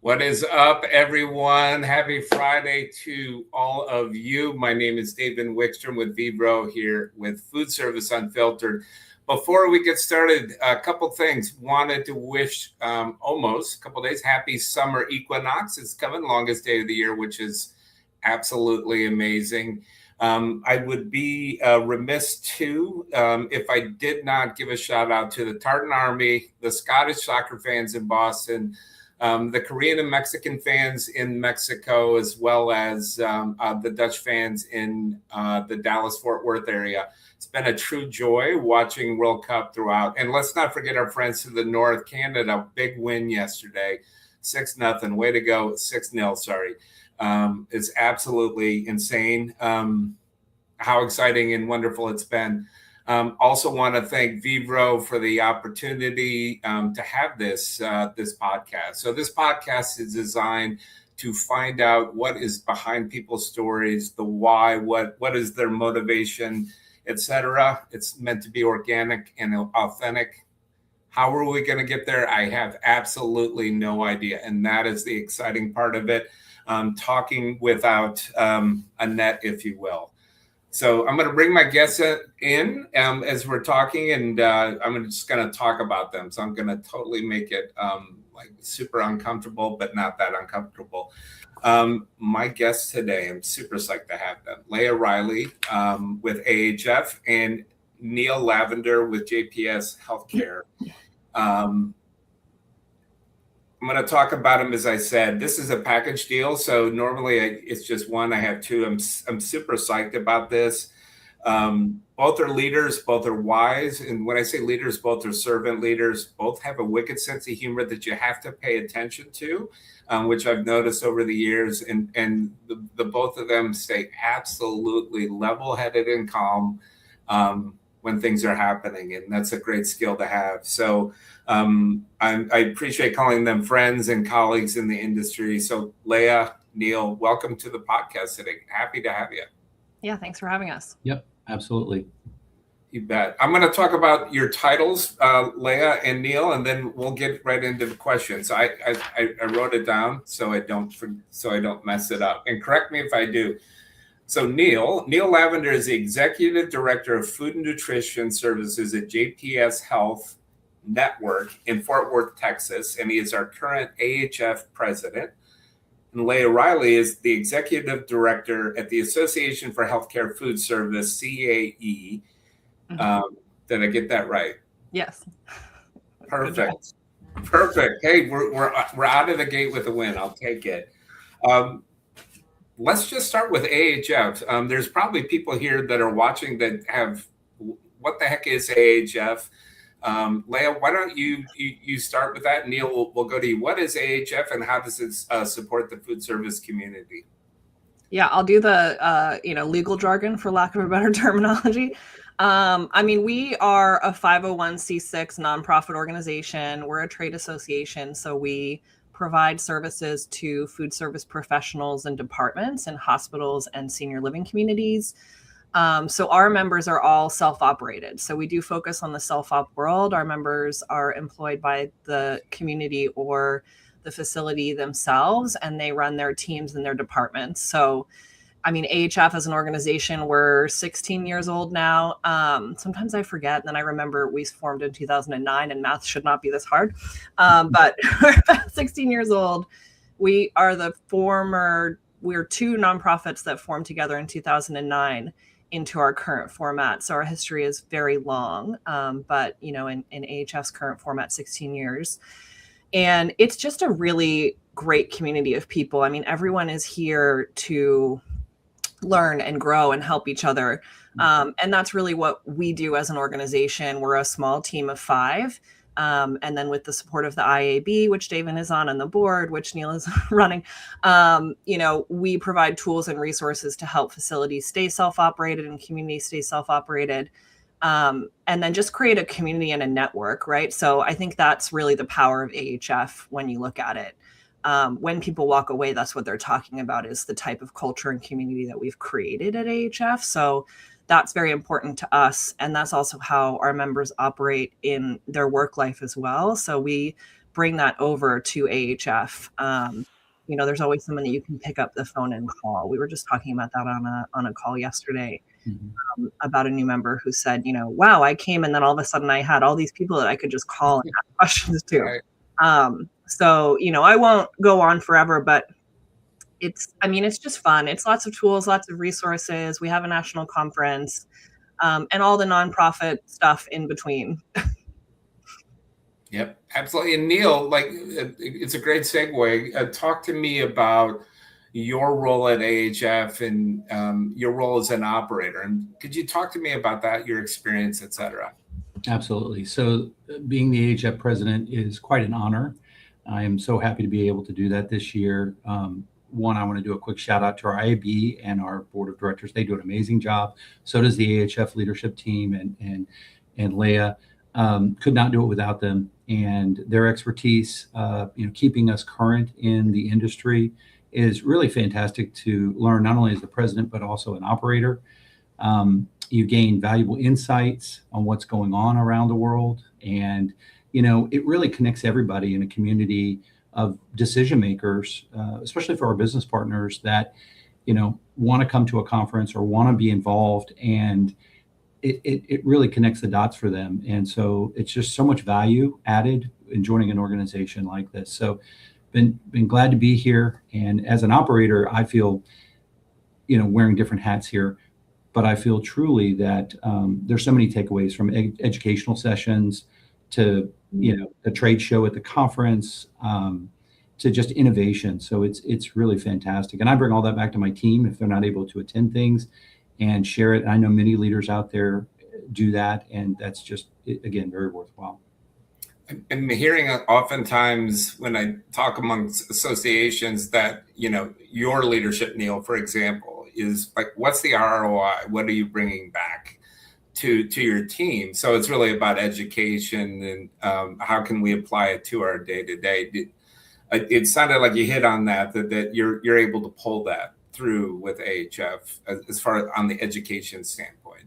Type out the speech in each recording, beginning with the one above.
What is up, everyone? Happy Friday to all of you. My name is Davin Wickstrom with Vibro here with Foodservice Unfiltered. Before we get started, a couple things. Wanted to wish almost a couple days happy summer equinox. It's coming, longest day of the year, which is absolutely amazing. I would be remiss too if I did not give a shout out to the Tartan Army, the Scottish soccer fans in Boston, the Korean and Mexican fans in Mexico, as well as the Dutch fans in the Dallas-Fort Worth area. It's been a true joy watching World Cup throughout. And let's not forget our friends to the north, Canada, big win yesterday, 6-0. Way to go, 6-0, sorry. It's absolutely insane how exciting and wonderful it's been. Also want to thank Vibro for the opportunity to have this podcast. So this podcast is designed to find out what is behind people's stories, the why, what is their motivation, etc. It's meant to be organic and authentic. How are we going to get there? I have absolutely no idea. And that is the exciting part of it. Talking without a net, if you will. So I'm going to bring my guests in as we're talking, and I'm just going to talk about them. So I'm going to totally make it like super uncomfortable, but not that uncomfortable. My guests today, I'm super psyched to have them. Leah Reily with AHF and Neal Lavender with JPS Healthcare. I'm going to talk about them, as I said. This is a package deal, so normally it's just one. I have two. I'm super psyched about this. Both are leaders, both are wise, and when I say leaders, both are servant leaders. Both have a wicked sense of humor that you have to pay attention to, which I've noticed over the years. And the both of them stay absolutely level-headed and calm when things are happening, and that's a great skill to have. So I appreciate calling them friends and colleagues in the industry. So Leah, Neal, welcome to the podcast today. Happy to have you. Yeah, thanks for having us. Yep, absolutely. You bet. I'm going to talk about your titles, Leah and Neal, and then we'll get right into the questions. I wrote it down so I don't mess it up. And correct me if I do. So Neal Lavender is the Executive Director of Food and Nutrition Services at JPS Health Network in Fort Worth, Texas, and he is our current AHF president. And Leah Reily is the Executive Director at the Association for Healthcare Food Service, CAE. Did I get that right? Yes. Perfect. Hey, we're out of the gate with a win. I'll take it. Let's just start with AHF. There's probably people here that are watching that have, what the heck is AHF? Leah, why don't you start with that? Neal, we'll go to you. What is AHF and how does it support the food service community? Yeah, I'll do the legal jargon, for lack of a better terminology. We are a 501c6 nonprofit organization. We're a trade association, so we provide services to food service professionals and departments in hospitals and senior living communities. So our members are all self-operated. So we do focus on the self-op world. Our members are employed by the community or the facility themselves, and they run their teams and their departments. So, AHF as an organization, we're 16 years old now. Sometimes I forget, and then I remember we formed in 2009, and math should not be this hard. But we're about 16 years old. We are we're two nonprofits that formed together in 2009 into our current format. So our history is very long, but in AHF's current format, 16 years. And it's just a really great community of people. Everyone is here to learn and grow and help each other. And that's really what we do as an organization. We're a small team of 5. And then with the support of the IAB, which Davin is on the board, which Neal is running, we provide tools and resources to help facilities stay self-operated and communities stay self-operated. And then just create a community and a network, right? So I think that's really the power of AHF when you look at it. When people walk away, that's what they're talking about, is the type of culture and community that we've created at AHF. So that's very important to us. And that's also how our members operate in their work life as well. So we bring that over to AHF. There's always someone that you can pick up the phone and call. We were just talking about that on a call yesterday. About a new member who said, wow, I came and then all of a sudden I had all these people that I could just call and ask questions to. Right. So, I won't go on forever, but it's just fun. It's lots of tools, lots of resources. We have a national conference, and all the nonprofit stuff in between. Yep, absolutely. And Neal, it's a great segue. Talk to me about your role at AHF and your role as an operator. And could you talk to me about that, your experience, et cetera? Absolutely. So being the AHF president is quite an honor. I am so happy to be able to do that this year. One, I want to do a quick shout out to our IAB and our board of directors. They do an amazing job. So does the AHF leadership team and Leah. Could not do it without them and their expertise. Keeping us current in the industry is really fantastic to learn, not only as the president, but also an operator. You gain valuable insights on what's going on around the world. And, it really connects everybody in a community of decision makers, especially for our business partners that, want to come to a conference or want to be involved. And it really connects the dots for them. And so it's just so much value added in joining an organization like this. So been glad to be here. And as an operator, I feel, wearing different hats here, but I feel truly that there's so many takeaways from educational sessions to, the trade show at the conference, to just innovation. So it's really fantastic. And I bring all that back to my team if they're not able to attend things and share it. I know many leaders out there do that. And that's just, again, very worthwhile. I'm hearing oftentimes when I talk amongst associations that, your leadership, Neal, for example, is like, what's the ROI? What are you bringing back to your team? So it's really about education and how can we apply it to our day to day. It sounded like you hit on that you're able to pull that through with AHF as far as on the education standpoint.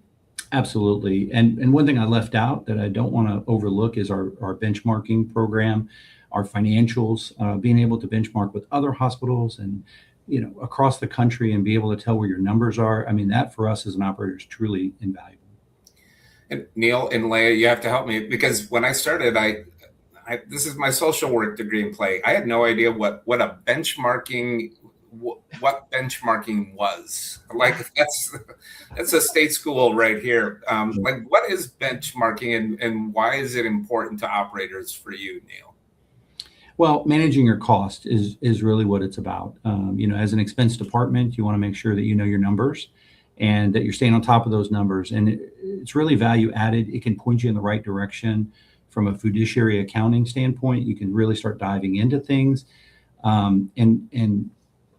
Absolutely. And one thing I left out that I don't want to overlook is our benchmarking program, our financials, being able to benchmark with other hospitals and, across the country and be able to tell where your numbers are. I mean, that for us as an operator is truly invaluable. And Neal and Leah, you have to help me because when I started, this is my social work degree in play. I had no idea what benchmarking was. Like that's a state school right here. What is benchmarking and why is it important to operators for you, Neal? Well, managing your cost is really what it's about. As an expense department, you want to make sure that you know your numbers and that you're staying on top of those numbers. And it's really value added. It can point you in the right direction from a fiduciary accounting standpoint. You can really start diving into things and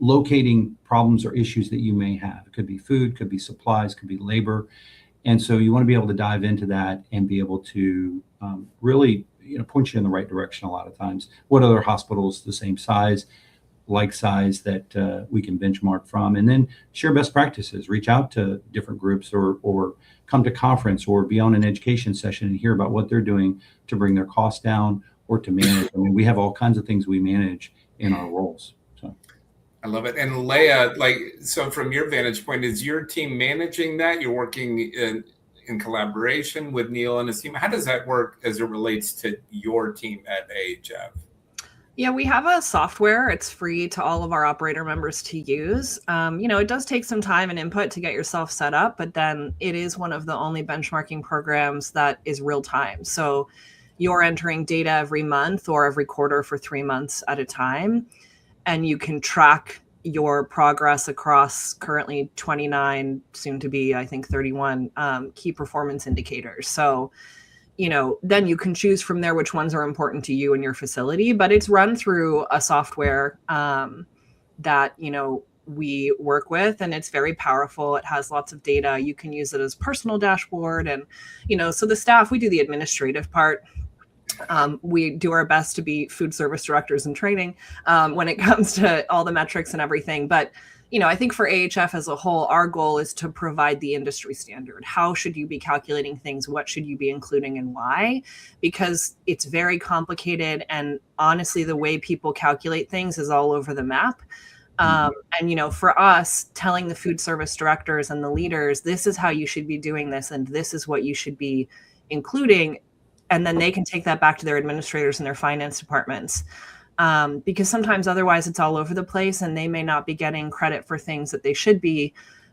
locating problems or issues that you may have. It could be food, could be supplies, could be labor. And so you want to be able to dive into that and be able to really, point you in the right direction a lot of times. What other hospitals the same size, like size that we can benchmark from, and then share best practices, reach out to different groups or come to conference or be on an education session and hear about what they're doing to bring their costs down or to manage. I mean, we have all kinds of things we manage in our roles. So I love it. And Leah, so from your vantage point, is your team managing that? You're working in collaboration with Neal and his team. How does that work as it relates to your team at AHF? Yeah, we have a software. It's free to all of our operator members to use. It does take some time and input to get yourself set up, but then it is one of the only benchmarking programs that is real time. So you're entering data every month or every quarter for 3 months at a time, and you can track your progress across currently 29, soon to be, I think, 31 key performance indicators. So then you can choose from there which ones are important to you and your facility, but it's run through a software that, we work with, and it's very powerful. It has lots of data. You can use it as personal dashboard. And, so the staff, we do the administrative part. We do our best to be food service directors in training when it comes to all the metrics and everything. But, I think for AHF as a whole, our goal is to provide the industry standard. How should you be calculating things? What should you be including and why? Because it's very complicated. And honestly, the way people calculate things is all over the map. And, for us, telling the food service directors and the leaders, this is how you should be doing this, and this is what you should be including. And then they can take that back to their administrators and their finance departments. Because sometimes otherwise it's all over the place and they may not be getting credit for things that they should be,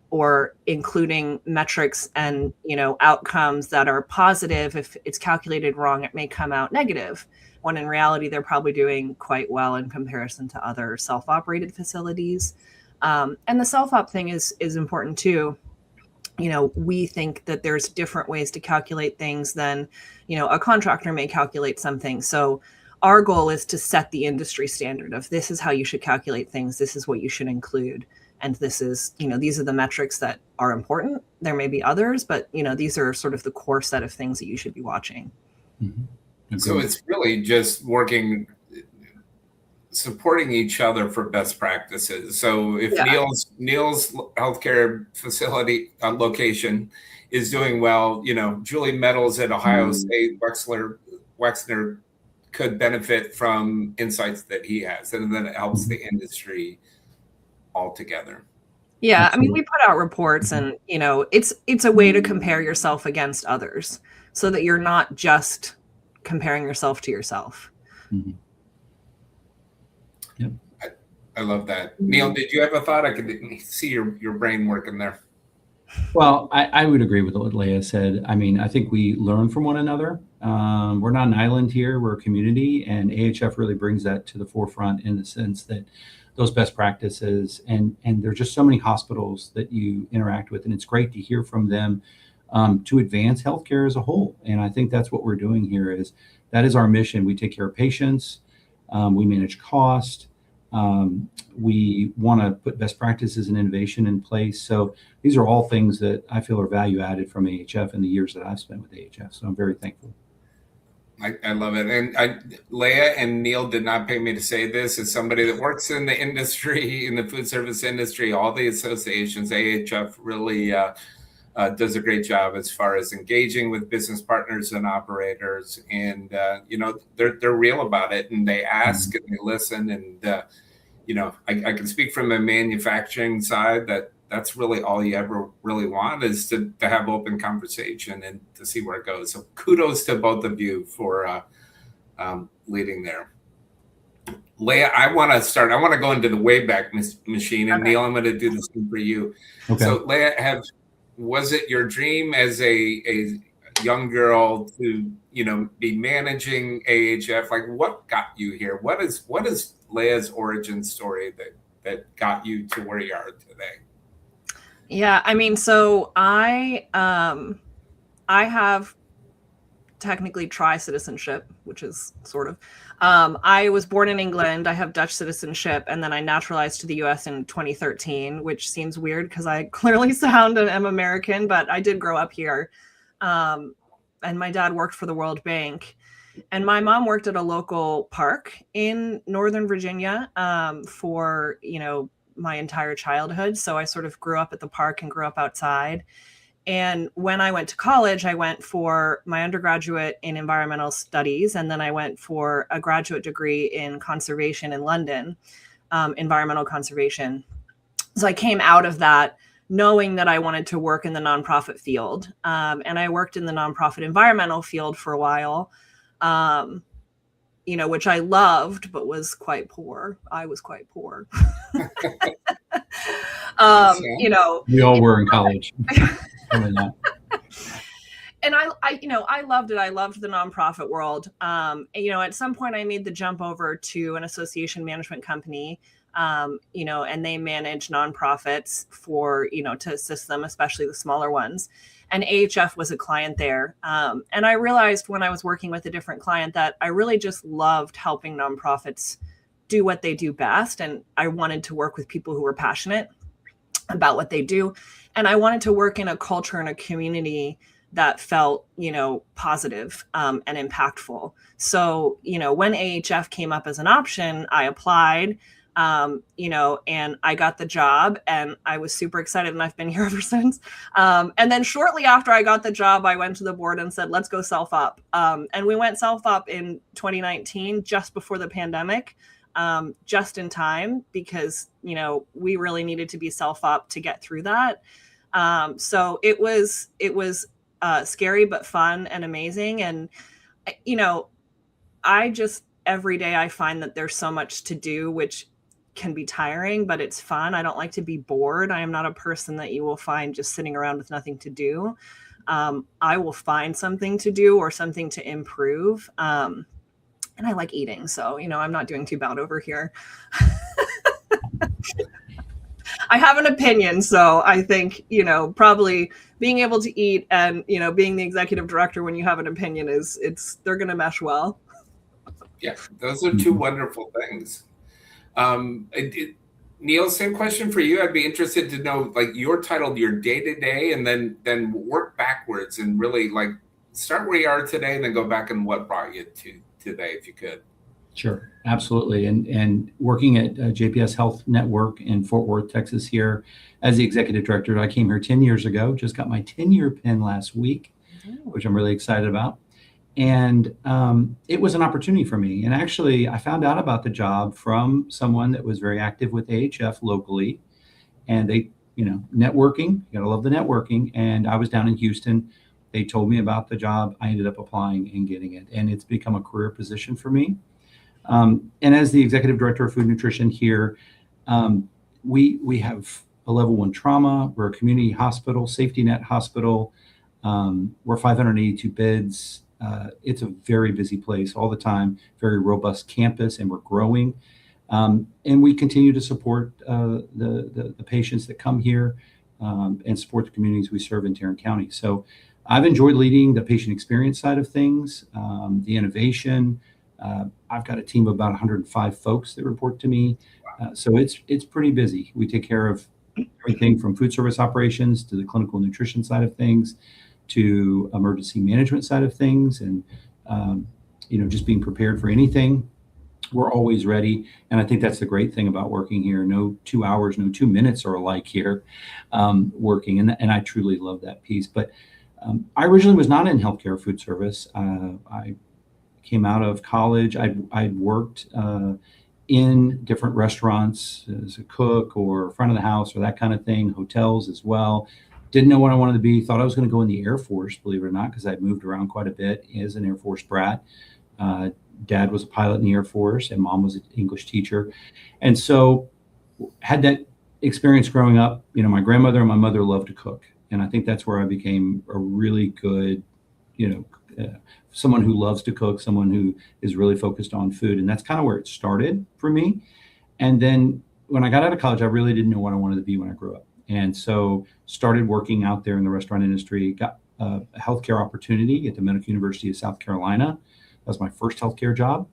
or including metrics and, outcomes that are positive. If it's calculated wrong, it may come out negative, when in reality, they're probably doing quite well in comparison to other self-operated facilities. And the self-op thing is important too. We think that there's different ways to calculate things than, a contractor may calculate something. So our goal is to set the industry standard of this is how you should calculate things. This is what you should include. And this is, these are the metrics that are important. There may be others, but, these are sort of the core set of things that you should be watching. Mm-hmm. Okay. So it's really just supporting each other for best practices. So if Neal's healthcare facility location is doing well, Julie Meadows at Ohio State, Wexner could benefit from insights that he has, and then it helps the industry altogether. Yeah, Absolutely. I mean, we put out reports, and it's a way to compare yourself against others, so that you're not just comparing yourself to yourself. Mm-hmm. Yep. I love that. Neal, did you have a thought? I could see your brain working there. Well, I would agree with what Leah said. I mean, I think we learn from one another. We're not an island here. We're a community, and AHF really brings that to the forefront in the sense that those best practices, and there's just so many hospitals that you interact with, and it's great to hear from them to advance healthcare as a whole. And I think that's what we're doing here. That is our mission. We take care of patients. We manage cost. We want to put best practices and innovation in place. So these are all things that I feel are value added from AHF in the years that I've spent with AHF. So I'm very thankful. I love it. And Leah and Neal did not pay me to say this. As somebody that works in the industry, in the food service industry, all the associations, AHF really does a great job as far as engaging with business partners and operators. And, they're real about it, and they ask and they listen. And, I can speak from a manufacturing side that's really all you ever really want, is to have open conversation and to see where it goes. So kudos to both of you for leading there. Leah, I want to go into the Wayback Machine, and Neal, I'm going to do the same for you. Okay. So Leah, was it your dream as a young girl to, be managing AHF? Like, what got you here? What is Leah's origin story that got you to where you are today? Yeah, I mean, so I have technically tri-citizenship, which is sort of, I was born in England. I have Dutch citizenship, and then I naturalized to the US in 2013, which seems weird because I clearly sound and am American, but I did grow up here. And my dad worked for the World Bank, and my mom worked at a local park in Northern Virginia for, my entire childhood. So I sort of grew up at the park and grew up outside. And when I went to college, I went for my undergraduate in environmental studies, and then I went for a graduate degree in conservation in London, environmental conservation. So I came out of that knowing that I wanted to work in the nonprofit field. And I worked in the nonprofit environmental field for a while, which I loved, but was quite poor. I was quite poor. We all were in college. And I loved it. I loved the nonprofit world. At some point I made the jump over to an association management company, and they manage nonprofits for, to assist them, especially the smaller ones. And AHF was a client there. And I realized when I was working with a different client that I really just loved helping nonprofits do what they do best. And I wanted to work with people who were passionate about what they do. And I wanted to work in a culture and a community that felt, positive and impactful. So, when AHF came up as an option, I applied. And I got the job and I was super excited and I've been here ever since. And then shortly after I got the job, I went to the board and said, let's go self-up. And we went self-up in 2019, just before the pandemic, just in time because, we really needed to be self-up to get through that. So it was scary, but fun and amazing. And, I just, every day I find that there's so much to do, which can be tiring, but it's fun. I don't like to be bored. I am not a person that you will find just sitting around with nothing to do. I will find something to do or something to improve. And I like eating. So, I'm not doing too bad over here. I have an opinion. So I think, probably being able to eat and, being the executive director when you have an opinion they're going to mesh well. Yeah, those are two wonderful things. Neal, same question for you. I'd be interested to know, like, your title, your day-to-day, and then work backwards and really start where you are today and then go back and what brought you to today, if you could. Sure, absolutely. And working at JPS Health Network in Fort Worth, Texas here as the executive director. I came here 10 years ago, just got my 10-year pin last week, which I'm really excited about. And it was an opportunity for me. And actually, I found out about the job from someone that was very active with AHF locally. And they, networking, you gotta love the networking. And I was down in Houston. They told me about the job. I ended up applying and getting it. And it's become a career position for me. And as the executive director of food nutrition here, we have a level 1 trauma. We're a community hospital, safety net hospital. We're 582 beds. It's a very busy place all the time, very robust campus, and we're growing. And we continue to support the patients that come here and support the communities we serve in Tarrant County. So I've enjoyed leading the patient experience side of things, the innovation. I've got a team of about 105 folks that report to me. So it's pretty busy. We take care of everything from food service operations to the clinical nutrition side of things, to emergency management side of things, and just being prepared for anything. We're always ready, and I think that's the great thing about working here. No 2 hours, no 2 minutes are alike here working, and I truly love that piece. But I originally was not in healthcare food service. I came out of college. I'd worked in different restaurants as a cook or front of the house or that kind of thing, hotels as well. Didn't know what I wanted to be. Thought I was going to go in the Air Force, believe it or not, because I'd moved around quite a bit as an Air Force brat. Dad was a pilot in the Air Force and mom was an English teacher. And so had that experience growing up. My grandmother and my mother loved to cook. And I think that's where I became a really good, someone who loves to cook, someone who is really focused on food. And that's kind of where it started for me. And then when I got out of college, I really didn't know what I wanted to be when I grew up. And so started working out there in the restaurant industry, got a healthcare opportunity at the Medical University of South Carolina. That was my first healthcare job,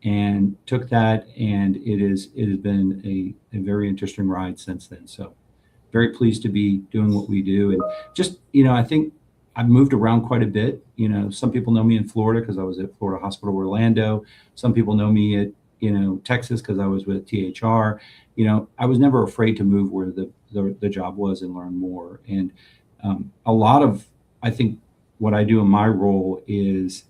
and took that. And it has been a very interesting ride since then. So very pleased to be doing what we do. And just, I think I've moved around quite a bit. Some people know me in Florida because I was at Florida Hospital Orlando. Some people know me at, Texas because I was with THR. I was never afraid to move where the job was and learn more. And a lot of, I think, what I do in my role is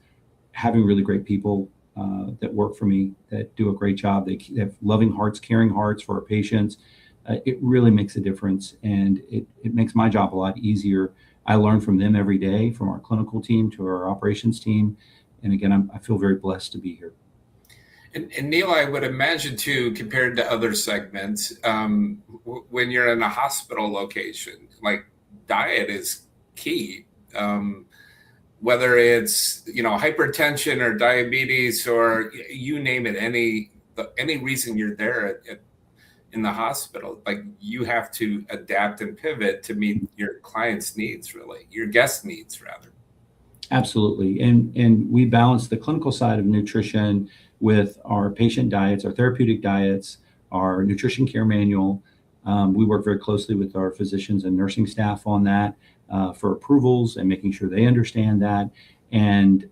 having really great people that work for me, that do a great job. They have loving hearts, caring hearts for our patients. It really makes a difference, and it makes my job a lot easier. I learn from them every day, from our clinical team to our operations team. And again, I feel very blessed to be here. And Neal, I would imagine too, compared to other segments, when you're in a hospital location, diet is key. Whether it's hypertension or diabetes or you name it, any reason you're there in the hospital, you have to adapt and pivot to meet your clients' needs, really, your guests' needs rather. Absolutely, and we balance the clinical side of nutrition with our patient diets, our therapeutic diets, our nutrition care manual. We work very closely with our physicians and nursing staff on that for approvals and making sure they understand that. And,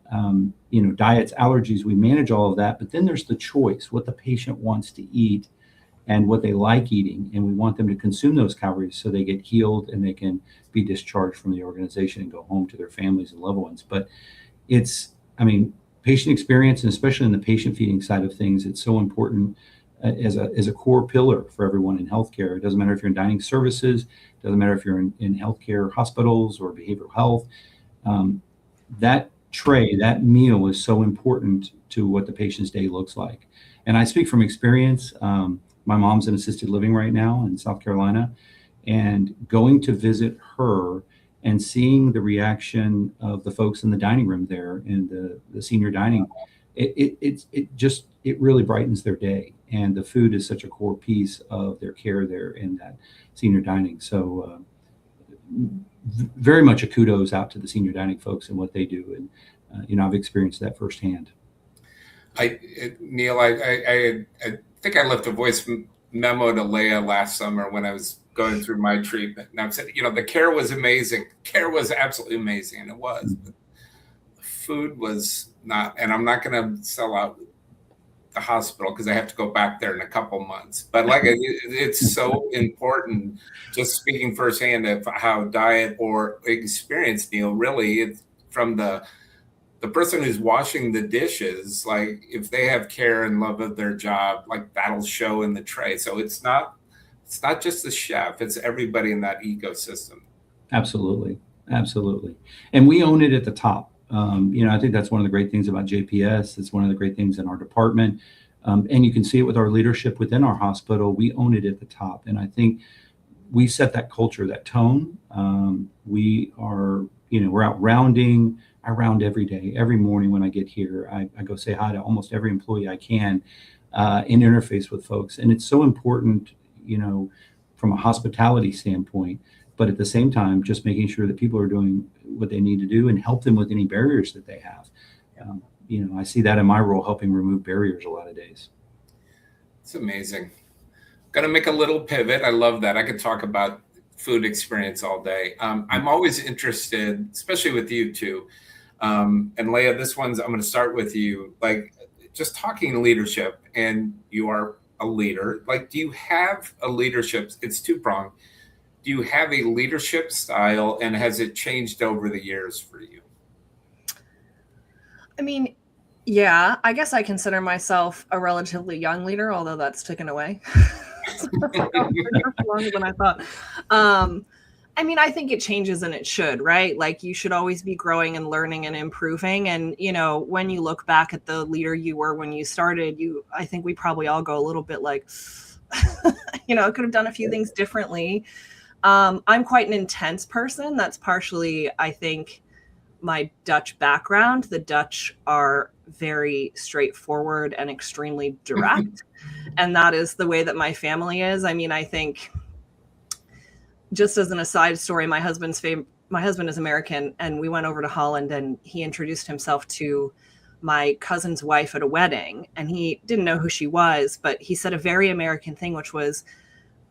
diets, allergies, we manage all of that. But then there's the choice, what the patient wants to eat. and what they like eating. And we want them to consume those calories so they get healed and they can be discharged from the organization and go home to their families and loved ones. But patient experience, and especially in the patient feeding side of things, it's so important as a core pillar for everyone in healthcare. It doesn't matter if you're in dining services, it doesn't matter if you're in healthcare hospitals or behavioral health. That tray, that meal is so important to what the patient's day looks like. And I speak from experience. My mom's in assisted living right now in South Carolina, and going to visit her and seeing the reaction of the folks in the dining room there in the senior dining, it really brightens their day. And the food is such a core piece of their care there in that senior dining. So very much a kudos out to the senior dining folks and what they do. And, I've experienced that firsthand. Neal, I think I left a voice memo to Leah last summer when I was going through my treatment. And I said, the care was amazing. Care was absolutely amazing. And it was. But the food was not. And I'm not going to sell out the hospital because I have to go back there in a couple months. But it's so important, just speaking firsthand of how diet or experience, Neal, really, it's from the person who's washing the dishes, like if they have care and love of their job, like that'll show in the tray. So it's not just the chef, it's everybody in that ecosystem. Absolutely. And we own it at the top. I think that's one of the great things about JPS. It's one of the great things in our department. And you can see it with our leadership within our hospital. We own it at the top. And I think we set that culture, that tone. We are, we're out rounding. I round every day. Every morning when I get here, I go say hi to almost every employee I can and interface with folks. And it's so important, from a hospitality standpoint, but at the same time, just making sure that people are doing what they need to do and help them with any barriers that they have. I see that in my role, helping remove barriers a lot of days. It's amazing. Going to make a little pivot. I love that. I could talk about food experience all day. I'm always interested, especially with you two. And Leah, I'm going to start with you. Like, just talking leadership, and you are a leader. Like, do you have a leadership? It's two-pronged. Do you have a leadership style, and has it changed over the years for you? Yeah, I guess I consider myself a relatively young leader, although that's taken away. Longer than I thought. I think it changes, and it should, right? Like, you should always be growing and learning and improving. And, when you look back at the leader you were when you started, I think we probably all go a little bit like, I could have done a few things differently. I'm quite an intense person. That's partially, I think, my Dutch background. The Dutch are very straightforward and extremely direct. And that is the way that my family is. I think, just as an aside story, my husband is American, and we went over to Holland, and he introduced himself to my cousin's wife at a wedding, and he didn't know who she was, but he said a very American thing, which was,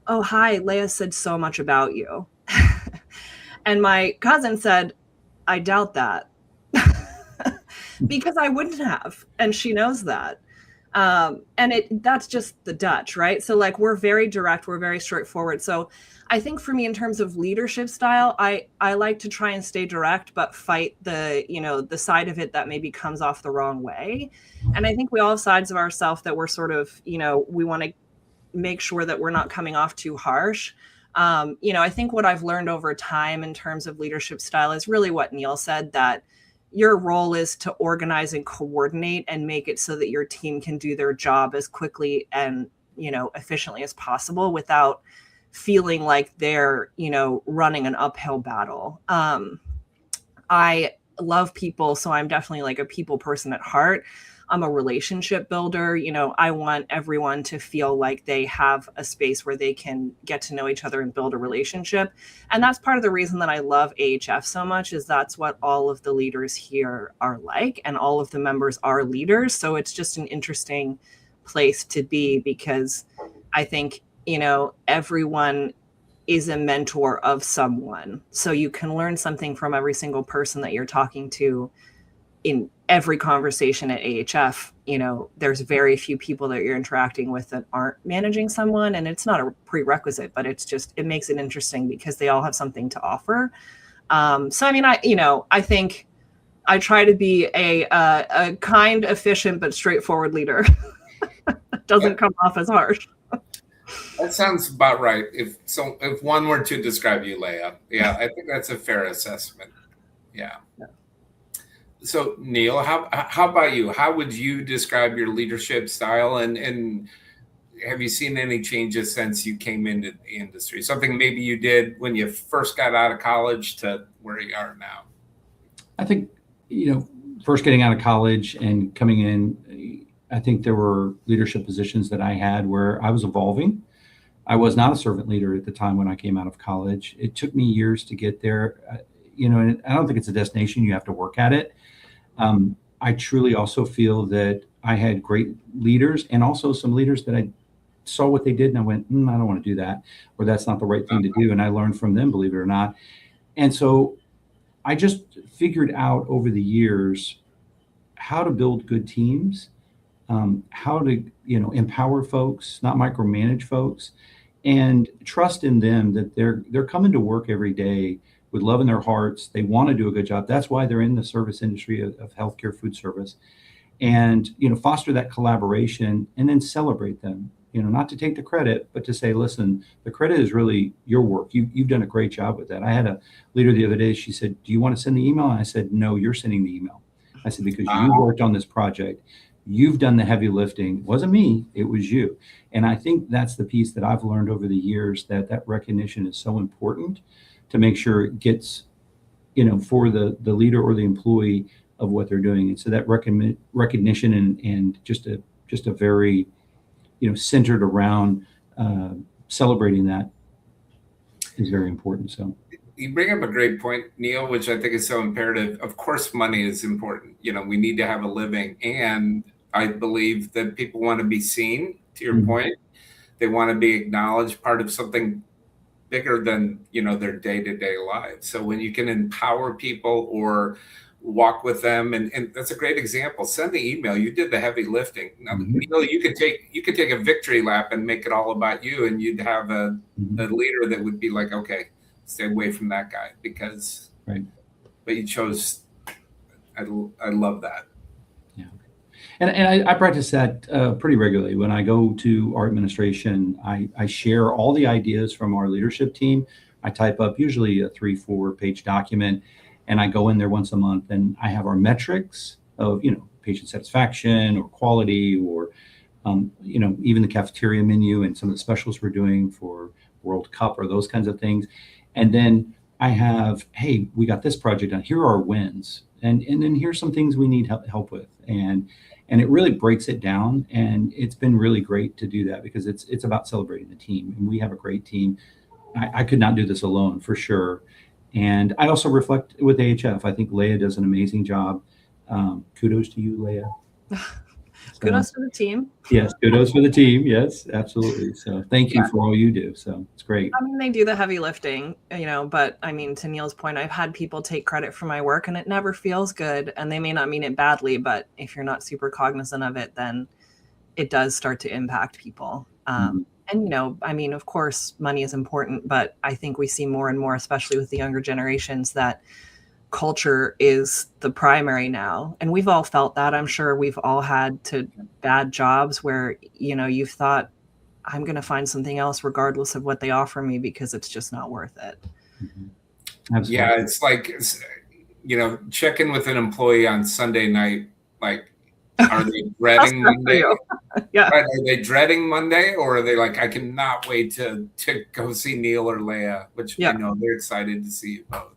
"Oh, hi, Leah said so much about you." And my cousin said, "I doubt that." Because I wouldn't have, and she knows that. That's just the Dutch, right? So like, we're very direct, we're very straightforward. So I think for me, in terms of leadership style, I like to try and stay direct, but fight the side of it that maybe comes off the wrong way. And I think we all have sides of ourselves that we're sort of, we want to make sure that we're not coming off too harsh. I think what I've learned over time in terms of leadership style is really what Neal said, that your role is to organize and coordinate and make it so that your team can do their job as quickly and, efficiently as possible without feeling like they're, running an uphill battle. I love people, so I'm definitely like a people person at heart. I'm a relationship builder. I want everyone to feel like they have a space where they can get to know each other and build a relationship. And that's part of the reason that I love AHF so much, is that's what all of the leaders here are like, and all of the members are leaders. So it's just an interesting place to be, because I think, everyone is a mentor of someone. So you can learn something from every single person that you're talking to in every conversation at AHF, there's very few people that you're interacting with that aren't managing someone. And it's not a prerequisite, but it makes it interesting because they all have something to offer. So, I mean, I think I try to be a kind, efficient, but straightforward leader. Doesn't come off as harsh. That sounds about right. If one were to describe you, Leah, yeah, I think that's a fair assessment. Yeah. So Neal, how about you? How would you describe your leadership style, and have you seen any changes since you came into the industry? Something maybe you did when you first got out of college to where you are now? I think, first getting out of college and coming in, I think there were leadership positions that I had where I was evolving. I was not a servant leader at the time when I came out of college. It took me years to get there. And I don't think it's a destination. You have to work at it. I truly also feel that I had great leaders and also some leaders that I saw what they did and I went, I don't want to do that, or that's not the right thing to do. And I learned from them, believe it or not. And so I just figured out over the years how to build good teams, how to, empower folks, not micromanage folks, and trust in them that they're coming to work every day with love in their hearts. They want to do a good job. That's why they're in the service industry of healthcare food service. And, foster that collaboration and then celebrate them, not to take the credit, but to say, listen, the credit is really your work. You've done a great job with that. I had a leader the other day, she said, do you want to send the email? And I said, no, you're sending the email. I said, because you worked on this project. You've done the heavy lifting. It wasn't me, it was you. And I think that's the piece that I've learned over the years, that recognition is so important to make sure it gets, for the leader or the employee of what they're doing. And so that recognition and just a very, centered around celebrating that is very important. So you bring up a great point, Neal, which I think is so imperative. Of course, money is important. We need to have a living. And I believe that people want to be seen, to your point. They want to be acknowledged, part of something bigger than, their day-to-day lives. So when you can empower people or walk with them, and that's a great example. Send the email. You did the heavy lifting. Now, Neal, you could take a victory lap and make it all about you, and you'd have a leader that would be like, okay, stay away from that guy because, right. But you chose. I love that. Yeah, and I practice that pretty regularly. When I go to our administration, I share all the ideas from our leadership team. I type up usually a 3-4 page document, and I go in there once a month, and I have our metrics of patient satisfaction or quality or even the cafeteria menu and some of the specials we're doing for World Cup or those kinds of things. And then I have, hey, we got this project done. Here are our wins. And then here's some things we need help with. And it really breaks it down. And it's been really great to do that because it's about celebrating the team. And we have a great team. I could not do this alone for sure. And I also reflect with AHF. I think Leah does an amazing job. Kudos to you, Leah. Kudos to the team. Yes, kudos for the team. Yes, absolutely. So thank you for all you do. So it's great. I mean, they do the heavy lifting, but I mean, to Neal's point, I've had people take credit for my work and it never feels good. And they may not mean it badly, but if you're not super cognizant of it, then it does start to impact people. And, I mean, of course, money is important, but I think we see more and more, especially with the younger generations, that culture is the primary now. And we've all felt that. I'm sure we've all had bad jobs where, you've thought, I'm going to find something else regardless of what they offer me because it's just not worth it. Absolutely. Yeah, it's like, check in with an employee on Sunday night, like, are they dreading Monday? Yeah. Right, are they dreading Monday, or are they like, I cannot wait to go see Neal or Leah, which I know they're excited to see you both.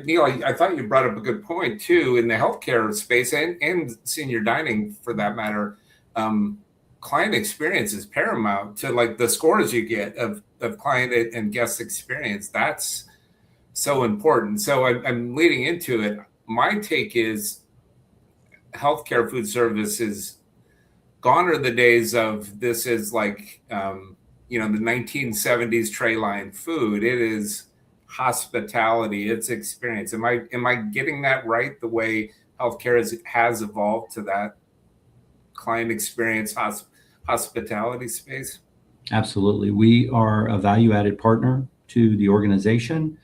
Neal, I thought you brought up a good point too in the healthcare space and senior dining for that matter. Client experience is paramount to like the scores you get of client and guest experience. That's so important. So I'm leading into it. My take is healthcare food service is gone are the days of this is like, the 1970s tray line food. It is hospitality, its experience. Am I getting that right? The way healthcare has evolved to that client experience hospitality space? Absolutely. We are a value-added partner to the organization.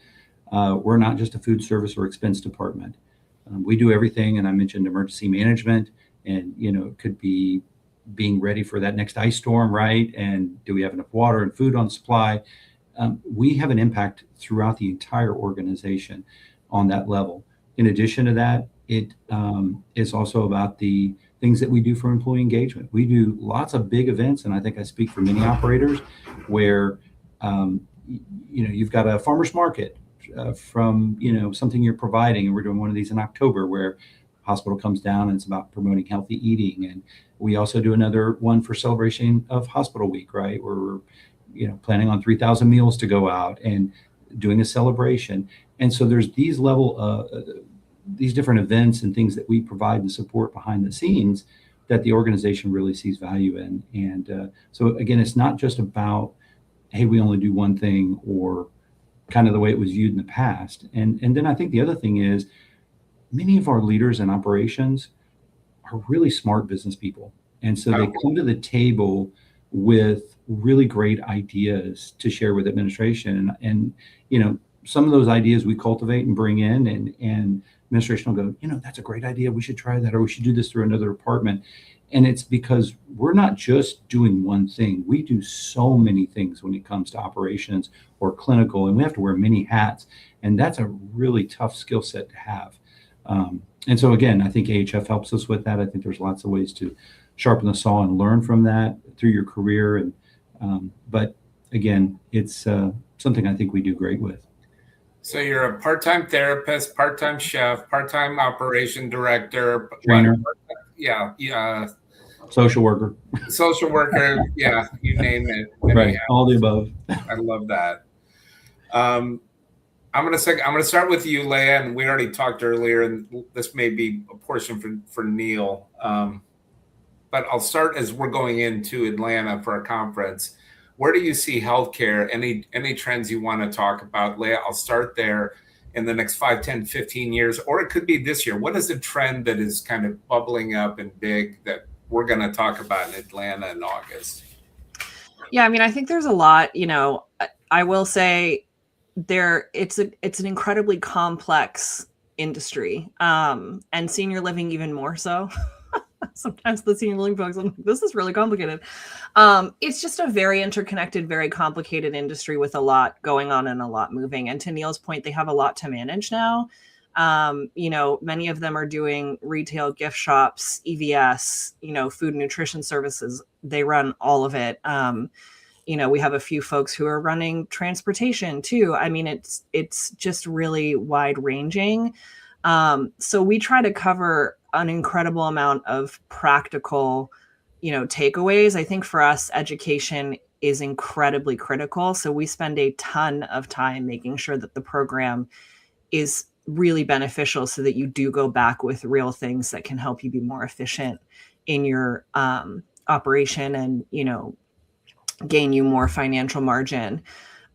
We're not just a food service or expense department. We do everything, and I mentioned emergency management, and it could be being ready for that next ice storm, right? And do we have enough water and food on supply? We have an impact throughout the entire organization on that level. In addition to that, it is also about the things that we do for employee engagement. We do lots of big events, and I think I speak for many operators where you've got a farmer's market from something you're providing, and we're doing one of these in October where hospital comes down and it's about promoting healthy eating. And we also do another one for celebration of hospital week, right, where we're planning on 3,000 meals to go out and doing a celebration. And so there's these different events and things that we provide and support behind the scenes that the organization really sees value in. And so again, it's not just about, hey, we only do one thing, or kind of the way it was viewed in the past. And then I think the other thing is many of our leaders in operations are really smart business people. And so they come to the table with really great ideas to share with administration. And some of those ideas we cultivate and bring in, and administration will go, that's a great idea. We should try that, or we should do this through another department. And it's because we're not just doing one thing. We do so many things when it comes to operations or clinical, and we have to wear many hats. And that's a really tough skill set to have. And so again, I think AHF helps us with that. I think there's lots of ways to sharpen the saw and learn from that through your career. And but again, it's something I think we do great with. So you're a part-time therapist, part-time chef, part-time operation director, trainer, yeah, social worker, yeah, you name it. Right, all the above. I love that. I'm gonna start with you, Leah, and we already talked earlier, and this may be a portion for Neal, but I'll start as we're going into Atlanta for a conference. Where do you see healthcare? Any trends you want to talk about, Leah? I'll start there. In the next 5, 10, 15 years, or it could be this year. What is the trend that is kind of bubbling up and big that we're going to talk about in Atlanta in August? Yeah, I mean, I think there's a lot. I will say it's an incredibly complex industry, and senior living even more so. Sometimes the senior living folks, I'm like, this is really complicated. It's just a very interconnected, very complicated industry with a lot going on and a lot moving. And to Neal's point, they have a lot to manage now. Many of them are doing retail, gift shops, EVS, food and nutrition services. They run all of it. We have a few folks who are running transportation too. I mean, it's just really wide ranging. So we try to cover an incredible amount of practical, takeaways. I think for us, education is incredibly critical. So we spend a ton of time making sure that the program is really beneficial so that you do go back with real things that can help you be more efficient in your operation and, gain you more financial margin.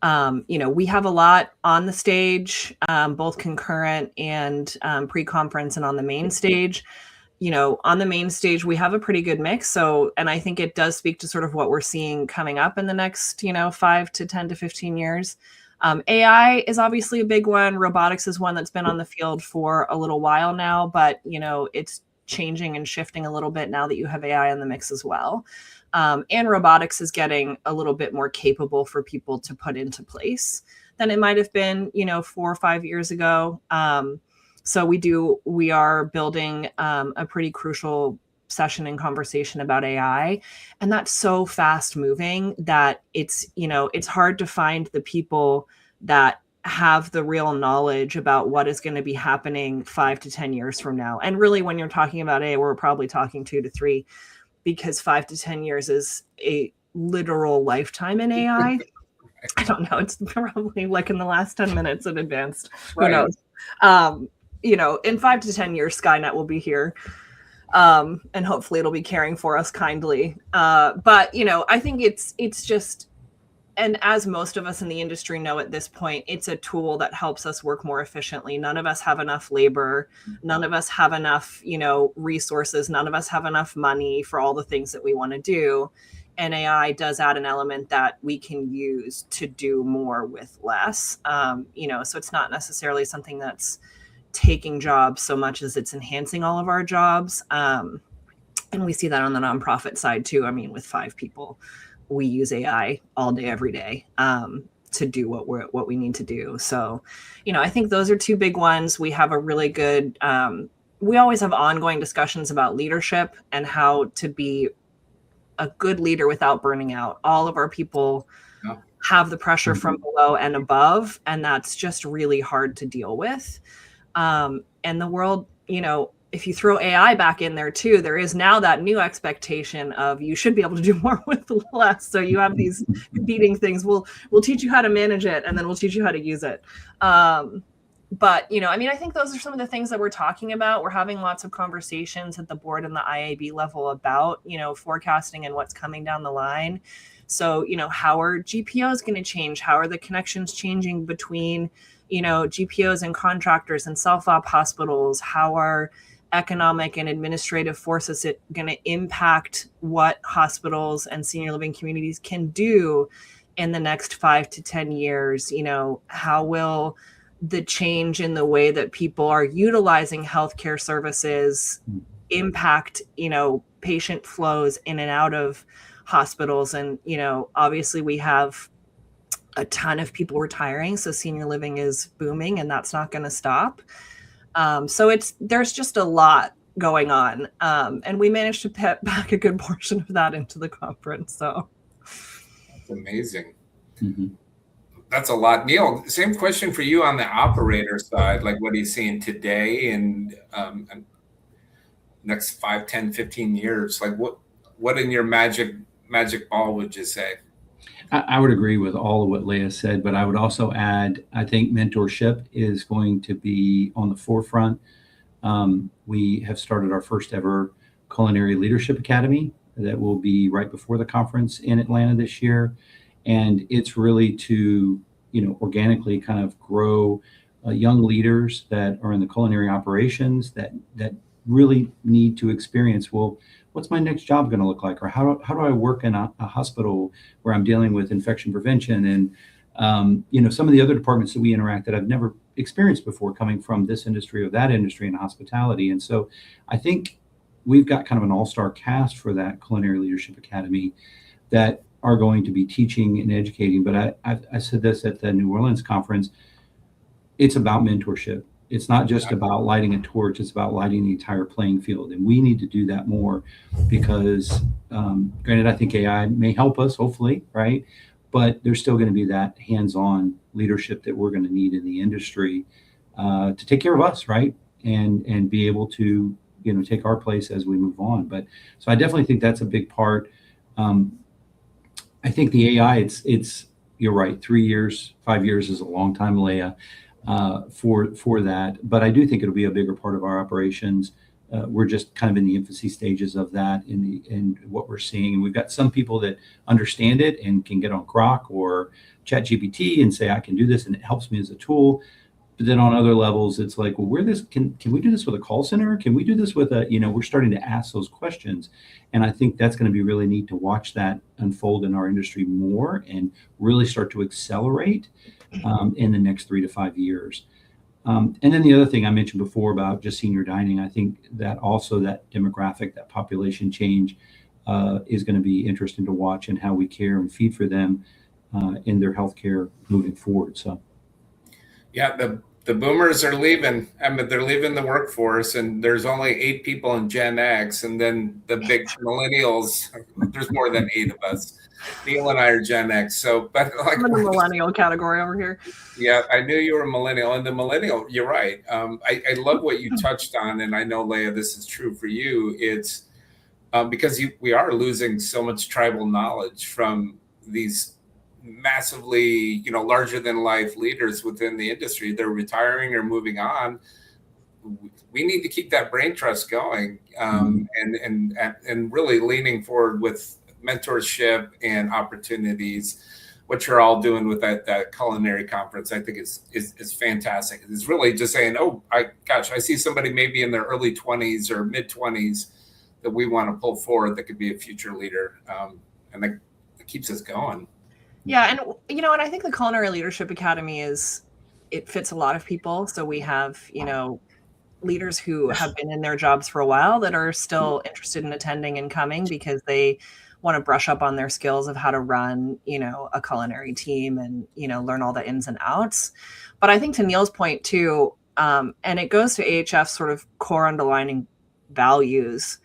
We have a lot on the stage, both concurrent and pre-conference and on the main stage. On the main stage, we have a pretty good mix. And I think it does speak to sort of what we're seeing coming up in the next, 5 to 10 to 15 years. AI is obviously a big one. Robotics is one that's been on the field for a little while now, but, it's changing and shifting a little bit now that you have AI in the mix as well. And robotics is getting a little bit more capable for people to put into place than it might have been, 4 or 5 years ago. So we are building a pretty crucial session and conversation about AI. And that's so fast moving that it's hard to find the people that have the real knowledge about what is going to be happening 5 to 10 years from now. And really, when you're talking about AI, we're probably talking 2 to 3, because 5 to 10 years is a literal lifetime in AI. I don't know. It's probably like in the last 10 minutes in advanced. Who knows? In 5 to 10 years, Skynet will be here. And hopefully it'll be caring for us kindly. But, I think it's just and as most of us in the industry know at this point, it's a tool that helps us work more efficiently. None of us have enough labor. None of us have enough, resources. None of us have enough money for all the things that we want to do. And AI does add an element that we can use to do more with less. So it's not necessarily something that's taking jobs so much as it's enhancing all of our jobs. And we see that on the nonprofit side too. I mean, with 5 people, we use AI all day, every day, to do what we need to do. So, I think those are 2 big ones. We have a really good, we always have ongoing discussions about leadership and how to be a good leader without burning out. All of our people have the pressure from below and above, and that's just really hard to deal with. And the world, if you throw AI back in there too, there is now that new expectation of you should be able to do more with less. So you have these competing things. We'll teach you how to manage it, and then we'll teach you how to use it. But, I think those are some of the things that we're talking about. We're having lots of conversations at the board and the IAB level about, forecasting and what's coming down the line. So, how are GPOs going to change? How are the connections changing between, GPOs and contractors and self-op hospitals? How are economic and administrative forces going to impact what hospitals and senior living communities can do in the next 5 to 10 years? How will the change in the way that people are utilizing healthcare services impact, patient flows in and out of hospitals? And, obviously we have a ton of people retiring, so senior living is booming, and that's not going to stop. So there's just a lot going on. And we managed to put back a good portion of that into the conference. So that's amazing. Mm-hmm. That's a lot. Neal, same question for you on the operator side. Like, what are you seeing today and next 5, 10, 15 years? Like, what in your magic ball would you say? I would agree with all of what Leah said, but I would also add, I think mentorship is going to be on the forefront. We have started our first ever Culinary Leadership Academy that will be right before the conference in Atlanta this year. And it's really to, organically kind of grow young leaders that are in the culinary operations that really need to experience, well, what's my next job going to look like? Or how do I work in a hospital where I'm dealing with infection prevention? And, some of the other departments that we interact that I've never experienced before, coming from this industry or that industry in hospitality. And so I think we've got kind of an all-star cast for that Culinary Leadership Academy that are going to be teaching and educating. But I said this at the New Orleans conference, it's about mentorship. It's not just about lighting a torch, it's about lighting the entire playing field. And we need to do that more because, granted, I think AI may help us, hopefully, right? But there's still going to be that hands-on leadership that we're going to need in the industry to take care of us, right? And be able to, take our place as we move on. But so I definitely think that's a big part. I think the AI, it's you're right, 3 years, 5 years is a long time, Leah. For that, but I do think it'll be a bigger part of our operations. We're just kind of in the infancy stages of that in what we're seeing, and we've got some people that understand it and can get on Grok or ChatGPT and say I can do this and it helps me as a tool. But then on other levels, it's like, well, can we do this with a call center? Can we do this with we're starting to ask those questions, and I think that's going to be really neat to watch that unfold in our industry more and really start to accelerate in the next 3 to 5 years. And then the other thing I mentioned before about just senior dining, I think that also that demographic, that population change is going to be interesting to watch, and how we care and feed for them in their healthcare moving forward. So, yeah, the boomers are leaving. I mean, they're leaving the workforce, and there's only 8 people in Gen X, and then the big millennials. There's more than 8 of us. Neal and I are Gen X, so but like I'm in the millennial category over here. Yeah, I knew you were a millennial, and the millennial. You're right. I love what you touched on, and I know, Leah, this is true for you. It's because we are losing so much tribal knowledge from these massively, larger than life leaders within the industry. They're retiring or moving on. We need to keep that brain trust going, and really leaning forward with mentorship and opportunities. what you're all doing with that culinary conference, I think is fantastic. It's really just saying, oh, I see somebody maybe in their early 20s or mid 20s that we want to pull forward that could be a future leader. And that keeps us going. Yeah. And, and I think the Culinary Leadership Academy it fits a lot of people. So we have, leaders who have been in their jobs for a while that are still interested in attending and coming because they want to brush up on their skills of how to run, a culinary team and, learn all the ins and outs. But I think to Neal's point too, and it goes to AHF's sort of core underlining values,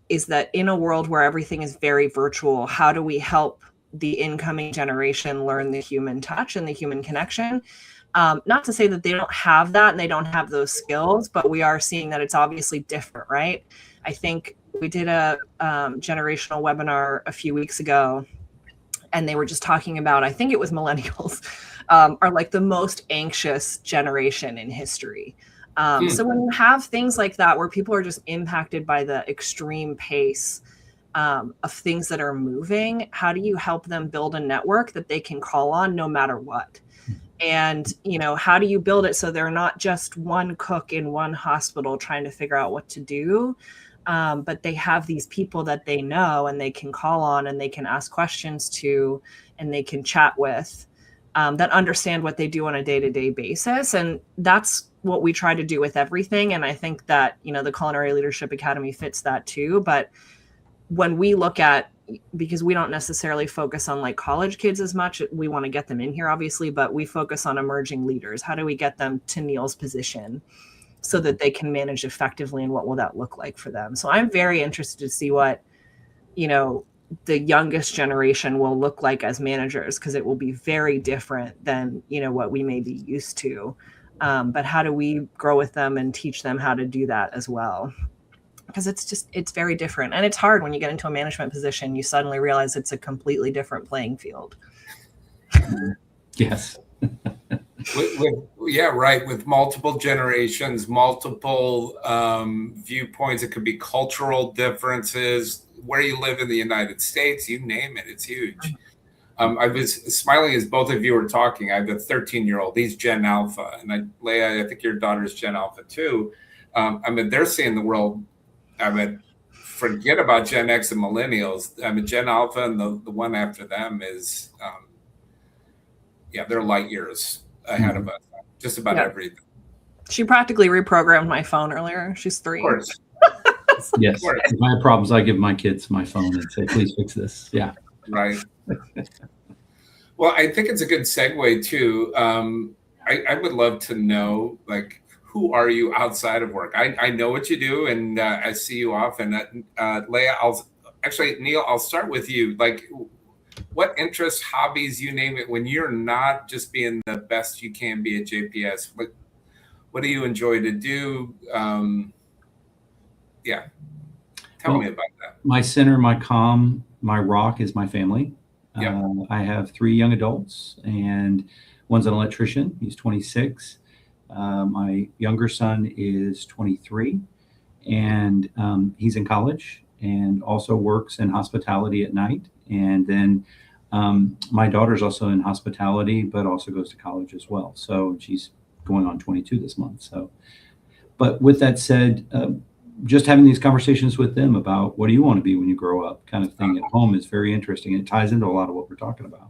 is that in a world where everything is very virtual, how do we help the incoming generation learn the human touch and the human connection? Not to say that they don't have that and they don't have those skills, but we are seeing that it's obviously different, right? I think we did a generational webinar a few weeks ago, and they were just talking about, I think it was millennials are like the most anxious generation in history. So when you have things like that, where people are just impacted by the extreme pace of things that are moving, how do you help them build a network that they can call on no matter what? And, how do you build it so they're not just one cook in one hospital trying to figure out what to do, but they have these people that they know and they can call on and they can ask questions to and they can chat with, that understand what they do on a day-to-day basis. And that's what we try to do with everything. And I think that, the Culinary Leadership Academy fits that too. But when we look at, because we don't necessarily focus on like college kids as much, we want to get them in here obviously, but we focus on emerging leaders. How do we get them to Neal's position so that they can manage effectively, and what will that look like for them? So I'm very interested to see what, the youngest generation will look like as managers, because it will be very different than, what we may be used to. But how do we grow with them and teach them how to do that as well? Because it's very different. And it's hard when you get into a management position, you suddenly realize it's a completely different playing field. Yes. With multiple generations, multiple viewpoints. It could be cultural differences, where you live in the United States, you name it, it's huge. I was smiling as both of you were talking. I have a 13-year-old, he's Gen Alpha. And Leah, I think your daughter's Gen Alpha too. They're seeing the world. Forget about Gen X and millennials. Gen Alpha and the one after them is, they're light years ahead of us. Just about everything. She practically reprogrammed my phone earlier. She's 3. Of course. Yes. If I have problems, I give my kids my phone and say, please fix this. Yeah. Right. Well, I think it's a good segue too. I would love to know, like, who are you outside of work? I know what you do, and I see you often. Leah, Neal, I'll start with you. Like, what interests, hobbies, you name it, when you're not just being the best you can be at JPS, what do you enjoy to do? Tell me about that. My center, my calm, my rock is my family. Yeah. I have 3 young adults, and one's an electrician. He's 26. My younger son is 23, and he's in college and also works in hospitality at night. And then my daughter's also in hospitality, but also goes to college as well. So she's going on 22 this month. So, but with that said, just having these conversations with them about what do you want to be when you grow up kind of thing at home is very interesting. It ties into a lot of what we're talking about.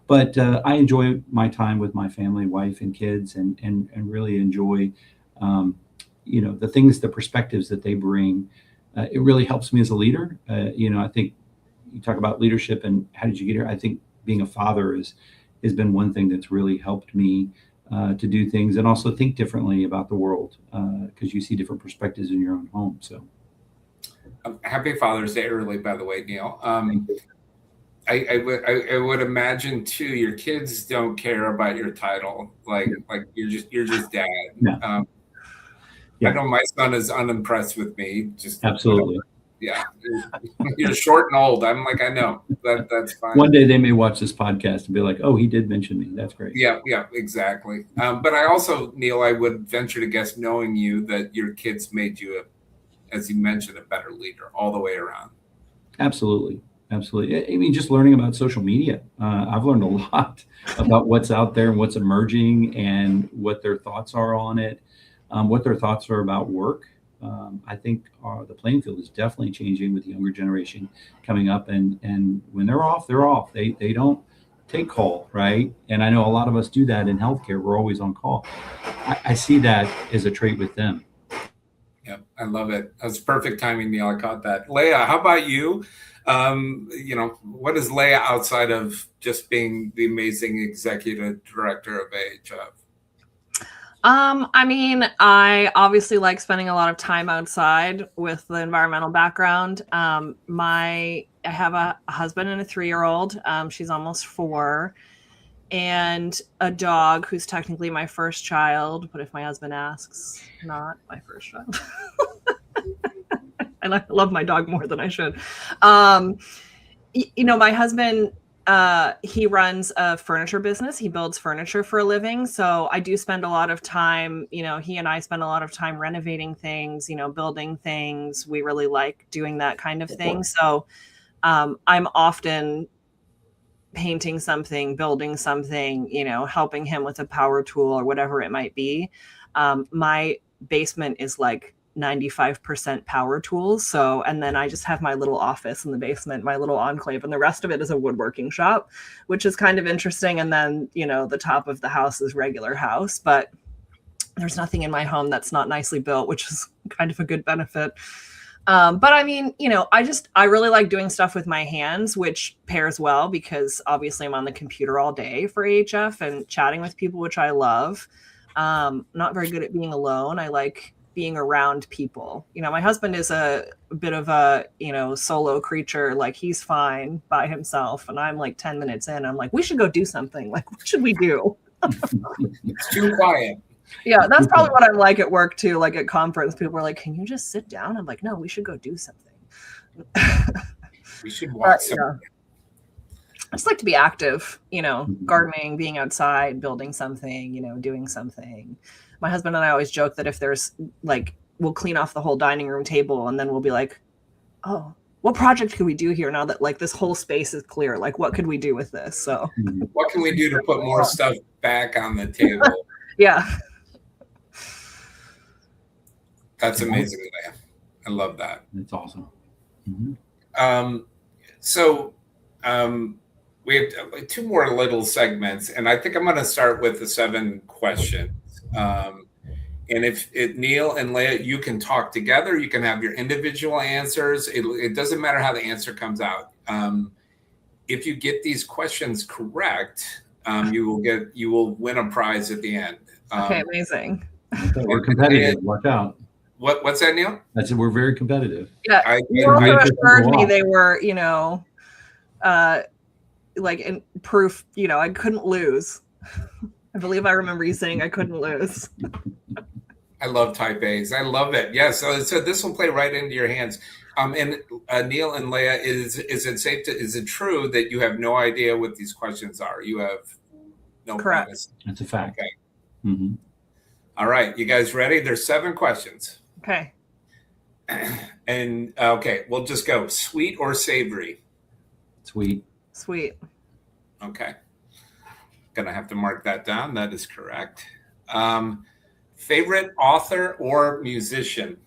But I enjoy my time with my family, wife and kids, and really enjoy, the things, the perspectives that they bring. It really helps me as a leader. I think you talk about leadership and how did you get here? I think being a father has been one thing that's really helped me to do things and also think differently about the world because you see different perspectives in your own home. So, happy Father's Day early, by the way, Neal. I would imagine too, your kids don't care about your title. Like you're just dad. Yeah. I know my son is unimpressed with me. Just absolutely. Yeah. You're short and old. I'm like, I know that's fine. One day they may watch this podcast and be like, oh, he did mention me. That's great. Yeah, exactly. But I also, Neal, I would venture to guess, knowing you, that your kids made you, as you mentioned, a better leader all the way around. Absolutely. Absolutely. I mean, just learning about social media. I've learned a lot about what's out there and what's emerging and what their thoughts are on it, what their thoughts are about work. I think the playing field is definitely changing with the younger generation coming up, and when they're off, they're off. They don't take call, right? And I know a lot of us do that in healthcare. We're always on call. I see that as a trait with them. Yep, I love it. That's perfect timing, Neal. I caught that. Leah, how about you? What is Leah outside of just being the amazing executive director of AHF? I mean, I obviously like spending a lot of time outside with the environmental background. I have a husband and a 3-year-old. She's almost 4, and a dog who's technically my first child, but if my husband asks, not my first child. I love my dog more than I should. My husband, he runs a furniture business. He builds furniture for a living. So I do spend a lot of time, he and I spend a lot of time renovating things, building things. We really like doing that kind of thing. So I'm often painting something, building something, helping him with a power tool or whatever it might be. My basement is like 95% power tools. So, and then I just have my little office in the basement, my little enclave, and the rest of it is a woodworking shop, which is kind of interesting. And then, the top of the house is regular house, but there's nothing in my home that's not nicely built, which is kind of a good benefit. But I mean, I really like doing stuff with my hands, which pairs well because obviously I'm on the computer all day for AHF and chatting with people, which I love. Not very good at being alone. I like being around people. My husband is a bit of a, solo creature. Like he's fine by himself. And I'm like 10 minutes in, I'm like, we should go do something. Like, what should we do? It's too quiet. Yeah, that's probably what I'm like at work too. Like at conference, people are like, can you just sit down? I'm like, no, we should go do something. We should watch something. I just like to be active, gardening, being outside, building something, doing something. My husband and I always joke that if there's we'll clean off the whole dining room table and then we'll be like, oh, what project could we do here now that this whole space is clear? Like, what could we do with this? So what can we do to put more stuff back on the table? Yeah. That's amazing, Leah. I love that. That's awesome. We have 2 more little segments, and I think I'm going to start with the 7 questions. And if Neal and Leah, you can talk together, you can have your individual answers. It doesn't matter how the answer comes out. If you get these questions correct, you will win a prize at the end. Okay, amazing. We're competitive. Watch out. What's that, Neal? I said we're very competitive. Yeah, I assured me they were, in proof. I couldn't lose. I believe I remember you saying I couldn't lose. I love type A's. I love it. Yeah. So this will play right into your hands. And Neal and Leah, is it true that you have no idea what these questions are? You have no. Correct. Promise. That's a fact. Okay. Mm-hmm. All right, you guys ready? There's 7 questions. Okay. And okay, we'll just go. Sweet or savory? Sweet. Sweet. Okay. Gonna have to mark that down. That is correct. Favorite author or musician?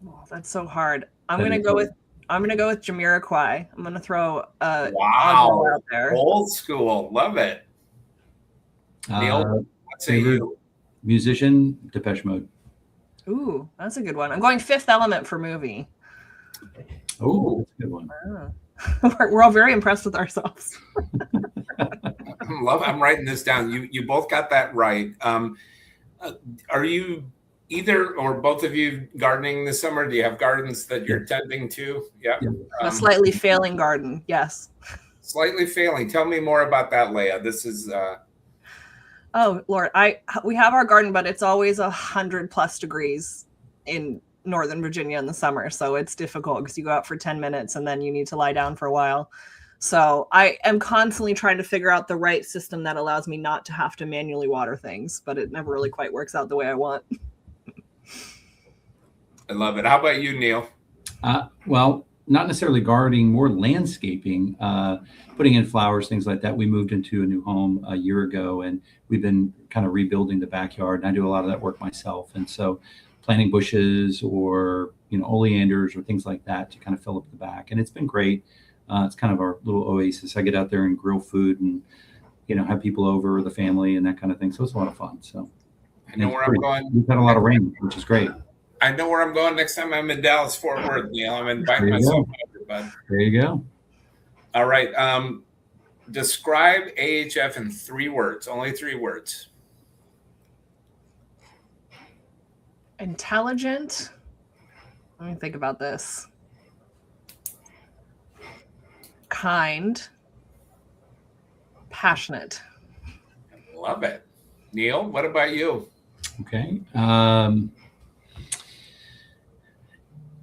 Oh, that's so hard. I'm gonna go with Jamiroquai. I'm gonna throw wow out there. Old school. Love it. Neal, what say you? Musician, Depeche Mode. Ooh, that's a good one. I'm going Fifth Element for movie. Oh, that's a good one. We're all very impressed with ourselves. I'm writing this down. You both got that right. Are you either or both of you gardening this summer? Do you have gardens that you're tending to? Yeah. A slightly failing garden. Yes. Slightly failing. Tell me more about that, Leah. This is. Oh Lord, we have our garden, but it's always 100+ degrees in Northern Virginia in the summer, so it's difficult because you go out for 10 minutes and then you need to lie down for a while. So I am constantly trying to figure out the right system that allows me not to have to manually water things, but it never really quite works out the way I want. I love it. How about you, Neal? Well, not necessarily gardening, more landscaping, putting in flowers, things like that. We moved into a new home a year ago, and we've been kind of rebuilding the backyard. And I do a lot of that work myself. And so planting bushes or, oleanders or things like that to kind of fill up the back. And it's been great. It's kind of our little oasis. I get out there and grill food and, have people over, the family and that kind of thing. So it's a lot of fun. So I know where I'm going. We've had a lot of rain, which is great. I know where I'm going next time I'm in Dallas, Fort Worth, Neal. I'm inviting myself over, bud. There you go. All right. Describe AHF in 3 words, only 3 words. Intelligent. Let me think about this. Kind. Passionate. Love it. Neal, what about you? Okay.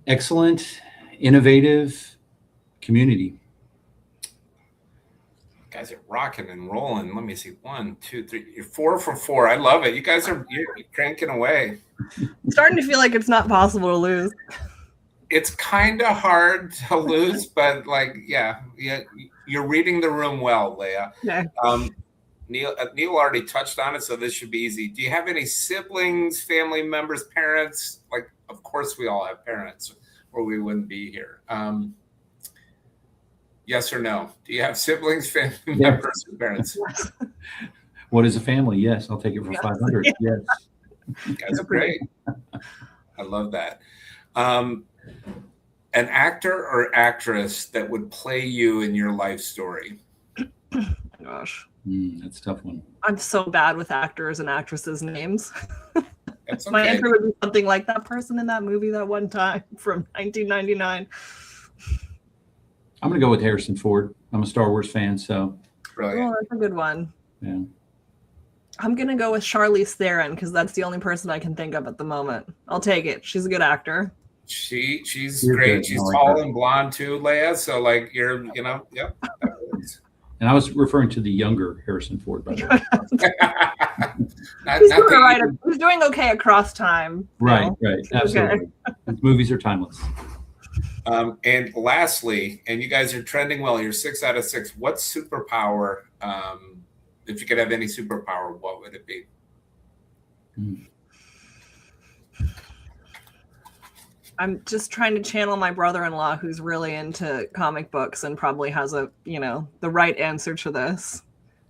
Excellent, innovative community. You guys are rocking and rolling. Let me see. 1, 2, 3. You're 4 for 4. I love it. You guys you're cranking away. I'm starting to feel like it's not possible to lose. It's kind of hard to lose, but yeah, you're reading the room well, Leah. Okay. Neal already touched on it, so this should be easy. Do you have any siblings, family members, parents? Of course, we all have parents, or we wouldn't be here. Yes or no? Do you have siblings, family members, or parents? What is a family? Yes, I'll take it for 500. Yes. You guys are great. I love that. An actor or actress that would play you in your life story? Gosh. That's a tough one. I'm so bad with actors and actresses' names. That's okay. My answer would be something like that person in that movie that one time from 1999. I'm going to go with Harrison Ford. I'm a Star Wars fan, so. Brilliant. Oh, that's a good one. Yeah. I'm going to go with Charlize Theron because that's the only person I can think of at the moment. I'll take it. She's a good actor. She's great. Good. She's tall and blonde too, Leah. So you're, yep. And I was referring to the younger Harrison Ford, by the way. He's doing okay across time. Right. Absolutely. Okay. Movies are timeless. And lastly, and you guys are trending well, you're 6 out of 6. What superpower, if you could have any superpower, what would it be? I'm just trying to channel my brother-in-law who's really into comic books and probably has the right answer to this.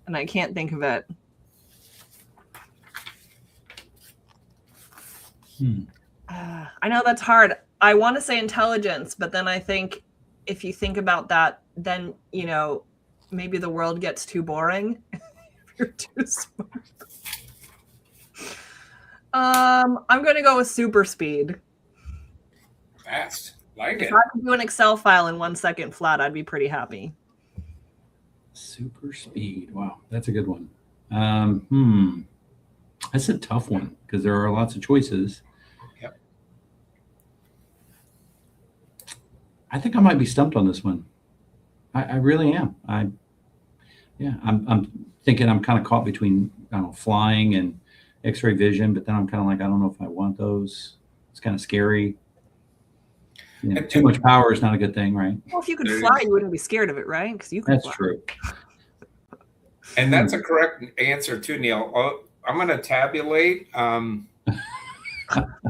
And I can't think of it. I know that's hard. I want to say intelligence, but then I think if you think about that, then, maybe the world gets too boring if you're too smart. I'm going to go with super speed. Fast. If I could do an Excel file in 1 second flat, I'd be pretty happy. Super speed. Wow, that's a good one. That's a tough one because there are lots of choices. Yep. I think I might be stumped on this one. I really am. I'm thinking I'm kind of caught between flying and X-ray vision, but then I'm kind of I don't know if I want those. It's kind of scary. Too much power is not a good thing, right? Well, if you could fly, you wouldn't be scared of it, right? Because you can fly. That's true. And that's a correct answer too, Neal. I'm going to tabulate. Got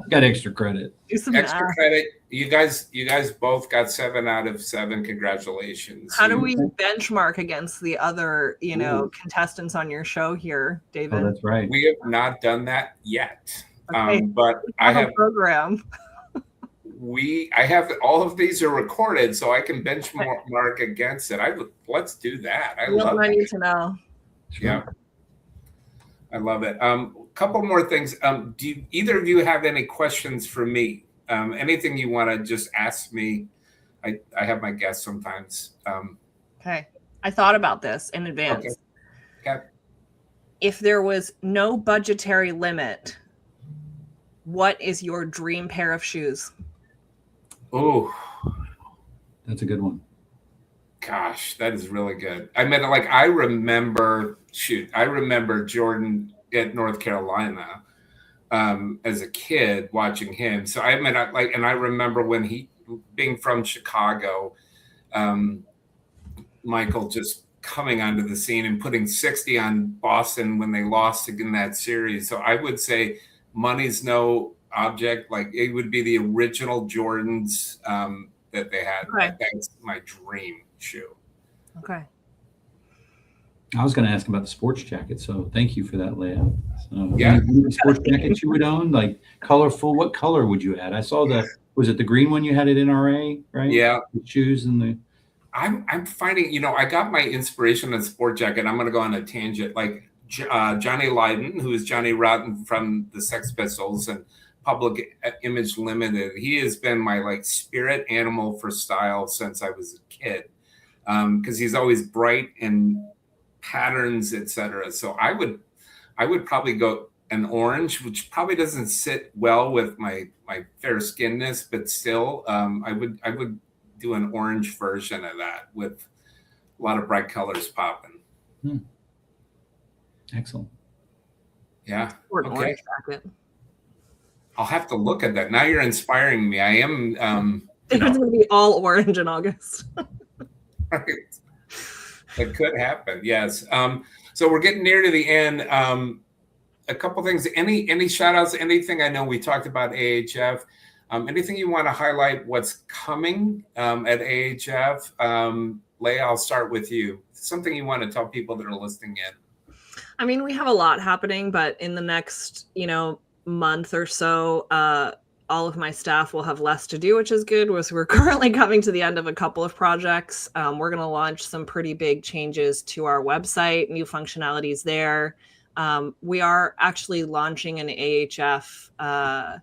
extra credit. Extra credit. You guys both got 7 out of 7. Congratulations. How do we benchmark against the other, contestants on your show here, David? Oh, that's right. We have not done that yet. Okay. But I have a program. I have all of these are recorded, so I can benchmark against it. Let's do that. I love it. I need to know. Yeah, I love it. Couple more things. Do either of you have any questions for me? Anything you want to just ask me? I have my guests sometimes. Okay, I thought about this in advance. Okay. If there was no budgetary limit, what is your dream pair of shoes? Oh, that's a good one. Gosh, that is really good. I mean, I remember Jordan at North Carolina as a kid watching him. So I remember when he being from Chicago, Michael just coming onto the scene and putting 60 on Boston when they lost in that series. So I would say money's no object. Like, it would be the original Jordans that they had. Okay. That's my dream shoe. Okay. I was going to ask about the sports jacket, so thank you for that, Leah. So, Yeah. any sports jackets you would own, like colorful? What color would you add? I saw was it the green one you had at NRA, right? Yeah. The shoes and the. I'm finding, I got my inspiration in sport jacket. I'm going to go on a tangent. Like Johnny Lydon, who is Johnny Rotten from the Sex Pistols and Public Image Limited. He has been my like spirit animal for style since I was a kid, because he's always bright and patterns, etc. So I would probably go an orange, which probably doesn't sit well with my fair skinness, but still, I would do an orange version of that with a lot of bright colors popping. Excellent. Yeah. Or an Okay. orange jacket. I'll have to look at that. Now you're inspiring me. I am. I think it's going to be all orange in August. Right. It could happen. Yes. So we're getting near to the end. A couple things. Any shout outs? Anything? I know we talked about AHF. Anything you want to highlight? What's coming at AHF? Leah, I'll start with you. Something you want to tell people that are listening in. I mean, we have a lot happening, but in the next, month or so, all of my staff will have less to do, which is good. We're currently coming to the end of a couple of projects. We're going to launch some pretty big changes to our website, new functionalities there. We are actually launching an AHF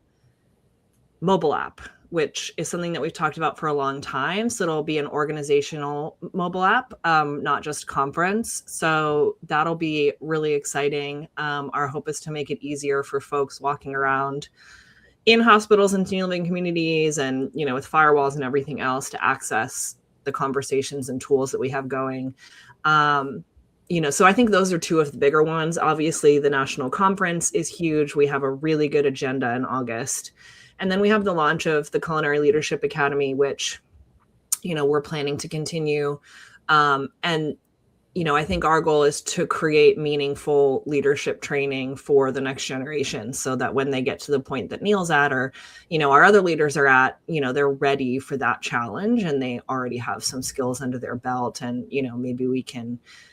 mobile app, which is something that we've talked about for a long time. So it'll be an organizational mobile app, not just conference. So that'll be really exciting. Our hope is to make it easier for folks walking around in hospitals and senior living communities and, with firewalls and everything else to access the conversations and tools that we have going. So I think those are two of the bigger ones. Obviously, the national conference is huge. We have a really good agenda in August. And then we have the launch of the Culinary Leadership Academy, which, we're planning to continue. I think our goal is to create meaningful leadership training for the next generation so that when they get to the point that Neal's at or, our other leaders are at, they're ready for that challenge and they already have some skills under their belt. And, maybe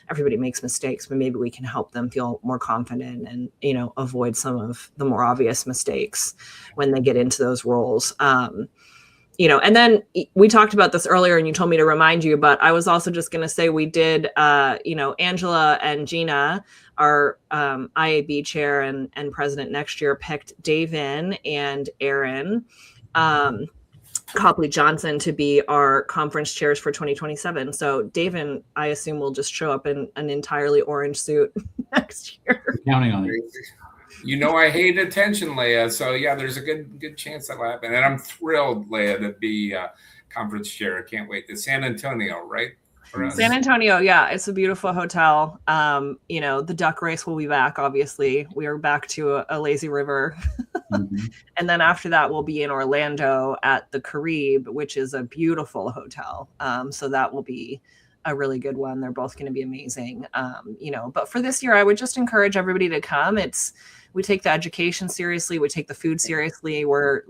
everybody makes mistakes, but maybe we can help them feel more confident and, avoid some of the more obvious mistakes when they get into those roles. And then we talked about this earlier and you told me to remind you, but I was also just going to say we did, Angela and Gina, our IAB chair and president next year, picked Davin and Aaron Copley Johnson to be our conference chairs for 2027. So Davin, I assume, will just show up in an entirely orange suit next year. Counting on it. I hate attention, Leah. So yeah, there's a good chance that'll happen. And I'm thrilled, Leah, to be conference chair. I can't wait. To San Antonio, right? San Antonio, yeah, it's a beautiful hotel. The duck race will be back. Obviously, we are back to a lazy river. Mm-hmm. And then after that, we'll be in Orlando at the Carib, which is a beautiful hotel. So that will be a really good one. They're both going to be amazing. But for this year, I would just encourage everybody to come. We take the education seriously. We take the food seriously. We're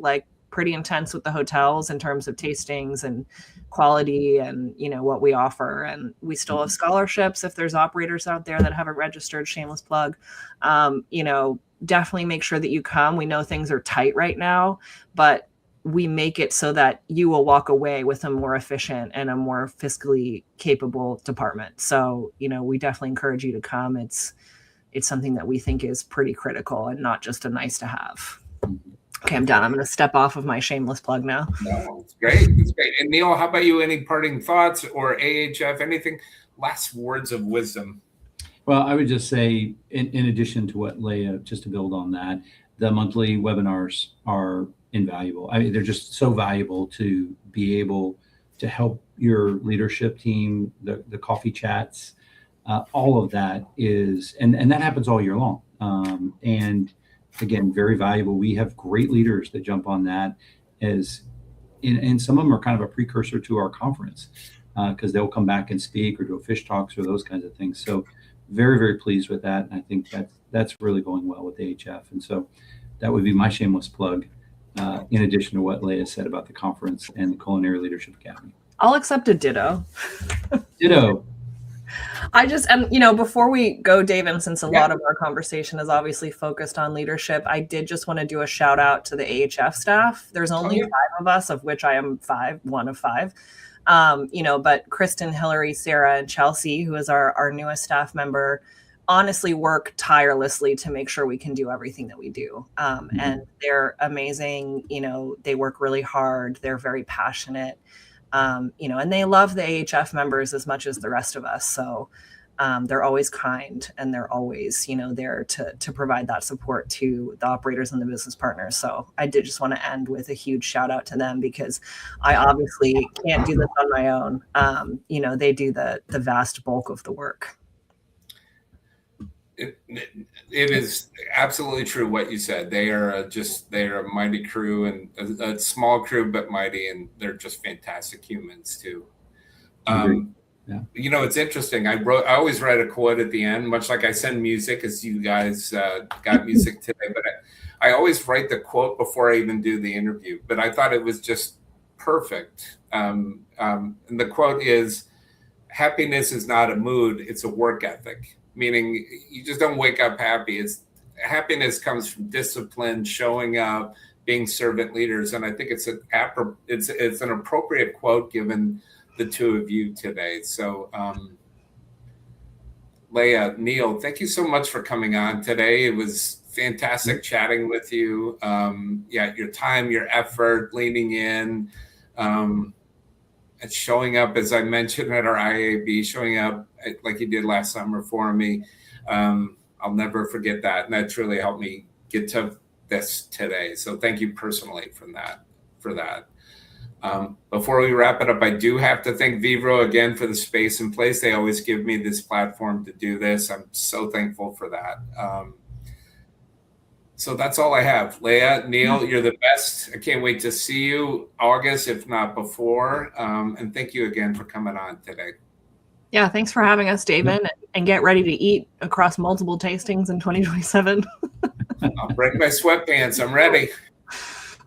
pretty intense with the hotels in terms of tastings and quality and, what we offer. And we still have scholarships if there's operators out there that haven't registered. Shameless plug. Definitely make sure that you come. We know things are tight right now, but we make it so that you will walk away with a more efficient and a more fiscally capable department. So, we definitely encourage you to come. It's something that we think is pretty critical and not just a nice to have. Okay, I'm done. I'm going to step off of my shameless plug now. No, it's great. It's great. And Neal, how about you? Any parting thoughts or AHF, anything? Last words of wisdom. Well, I would just say, in addition to what Leah, just to build on that, the monthly webinars are invaluable. I mean, they're just so valuable to be able to help your leadership team, the coffee chats, all of that is, and that happens all year long. And again, very valuable. We have great leaders that jump on that as and some of them are kind of a precursor to our conference because they'll come back and speak or do a fish talks or those kinds of things. So very, very pleased with that. And I think that's really going well with AHF. And so that would be my shameless plug, in addition to what Leah said about the conference and the Culinary Leadership Academy. I'll accept a ditto. Ditto. And before we go, Davin, since a lot of our conversation is obviously focused on leadership, I did just want to do a shout out to the AHF staff. There's only 5 of us, of which I am one of 5. But Kristen, Hillary, Sarah, and Chelsea, who is our newest staff member, honestly work tirelessly to make sure we can do everything that we do. And they're amazing. They work really hard. They're very passionate. And they love the AHF members as much as the rest of us. So they're always kind, and they're always, there to provide that support to the operators and the business partners. So I did just want to end with a huge shout out to them, because I obviously can't do this on my own. They do the vast bulk of the work. It is absolutely true what you said. They are a mighty crew, and a small crew but mighty, and they're just fantastic humans too. It's interesting. I always write a quote at the end, much like I send music, as you guys got music today. But I always write the quote before I even do the interview. But I thought it was just perfect. And the quote is, "Happiness is not a mood; it's a work ethic." Meaning you just don't wake up happy. Happiness comes from discipline, showing up, being servant leaders. And I think it's an appropriate quote given the two of you today. So Leah, Neal, thank you so much for coming on today. It was fantastic chatting with you. Your time, your effort, leaning in, and showing up, as I mentioned at our IAB, showing up like you did last summer for me. I'll never forget that. And that's really helped me get to this today. So thank you personally for that. Before we wrap it up, I do have to thank Vibro again for the space and place. They always give me this platform to do this. I'm so thankful for that. So that's all I have. Leah, Neal, you're the best. I can't wait to see you August, if not before. And thank you again for coming on today. Yeah, thanks for having us, Davin, and get ready to eat across multiple tastings in 2027. I'll bring my sweatpants. I'm ready.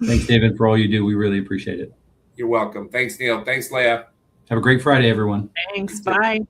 Thanks, Davin, for all you do. We really appreciate it. You're welcome. Thanks, Neal. Thanks, Leah. Have a great Friday, everyone. Thanks. Bye.